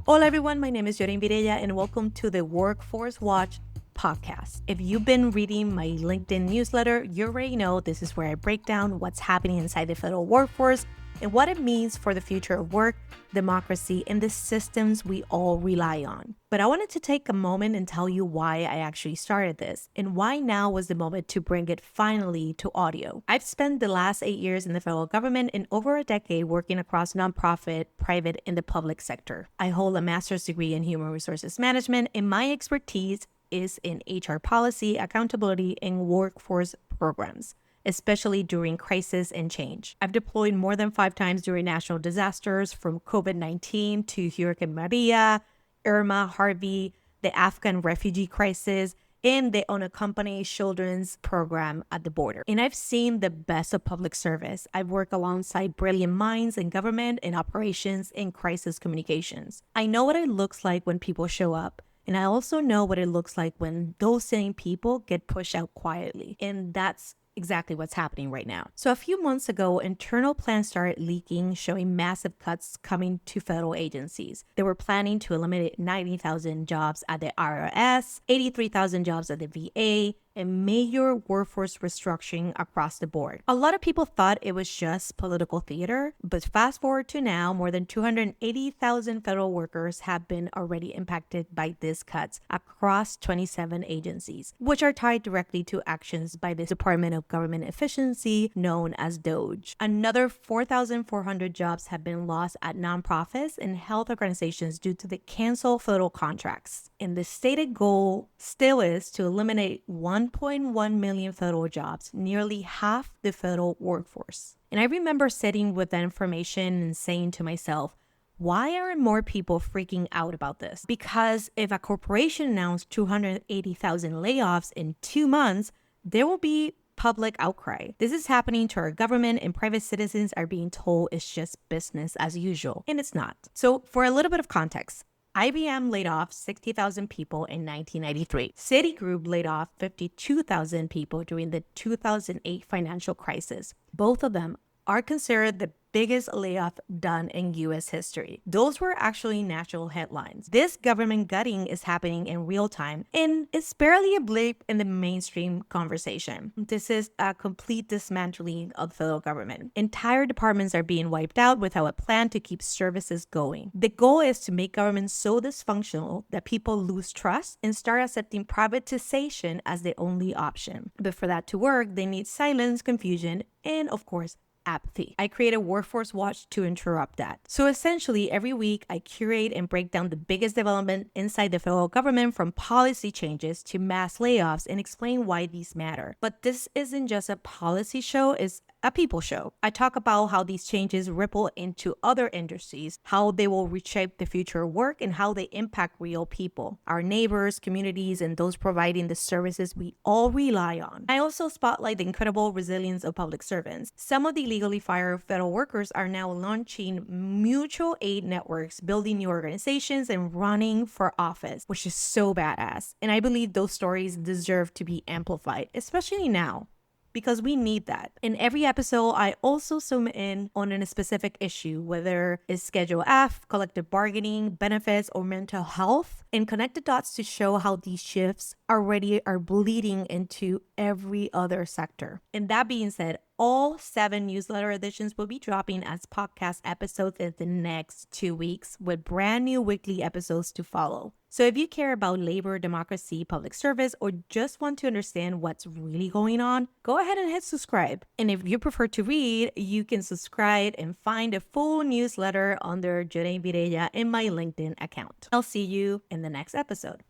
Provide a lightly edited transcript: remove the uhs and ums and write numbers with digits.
Hola everyone, my name is Yoreim Virella and welcome to the Workforce Watch podcast. If you've been reading my LinkedIn newsletter, you already know this is where I break down what's happening inside the federal workforce and what it means for the future of work, democracy, and the systems we all rely on. But I wanted to take a moment and tell you why I actually started this and why now was the moment to bring it finally to audio. I've spent the last 8 years in the federal government and over a decade working across nonprofit, private, and the public sector. I hold a master's degree in human resources management, and my expertise is in HR policy, accountability, and workforce programs, especially during crisis and change. I've deployed more than 5 times during national disasters, from COVID-19 to Hurricane Maria, Irma, Harvey, the Afghan refugee crisis, and the unaccompanied children's program at the border. And I've seen the best of public service. I've worked alongside brilliant minds in government, in operations, and crisis communications. I know what it looks like when people show up. And I also know what it looks like when those same people get pushed out quietly. And that's exactly what's happening right now. So a few months ago, internal plans started leaking, showing massive cuts coming to federal agencies. They were planning to eliminate 90,000 jobs at the IRS, 83,000 jobs at the VA, and major workforce restructuring across the board. A lot of people thought it was just political theater, but fast forward to now, more than 280,000 federal workers have been already impacted by these cuts across 27 agencies, which are tied directly to actions by the Department of Government Efficiency, known as DOGE. Another 4,400 jobs have been lost at nonprofits and health organizations due to the canceled federal contracts. And the stated goal still is to eliminate 1.1 million federal jobs, nearly half the federal workforce. And I remember sitting with that information and saying to myself, why aren't more people freaking out about this? Because if a corporation announced 280,000 layoffs in 2 months, there will be public outcry. This is happening to our government, and private citizens are being told it's just business as usual, and it's not. So for a little bit of context, IBM laid off 60,000 people in 1993. Citigroup laid off 52,000 people during the 2008 financial crisis. Both of them are considered the biggest layoff done in U.S. history. Those were actually national headlines. This government gutting is happening in real time, and it's barely a blip in the mainstream conversation. This is a complete dismantling of the federal government. Entire departments are being wiped out without a plan to keep services going. The goal is to make government so dysfunctional that people lose trust and start accepting privatization as the only option. But for that to work, they need silence, confusion, and of course, apathy. I create a workforce watch to interrupt that. So essentially, every week I curate and break down the biggest development inside the federal government, from policy changes to mass layoffs, and explain why these matter. But this isn't just a policy show, it's a people show. I talk about how these changes ripple into other industries, how they will reshape the future of work, and how they impact real people, our neighbors, communities, and those providing the services we all rely on. I also spotlight the incredible resilience of public servants. Some of the legally fired federal workers are now launching mutual aid networks, building new organizations, and running for office, which is so badass. And I believe those stories deserve to be amplified, especially now, because we need that. In every episode, I also zoom in on a specific issue, whether it's Schedule F, collective bargaining, benefits, or mental health, and connect the dots to show how these shifts already are bleeding into every other sector. And that being said, all 7 newsletter editions will be dropping as podcast episodes in the next 2 weeks, with brand new weekly episodes to follow. So if you care about labor, democracy, public service, or just want to understand what's really going on, go ahead and hit subscribe. And if you prefer to read, you can subscribe and find a full newsletter under Yoreim Virella in my LinkedIn account. I'll see you in the next episode.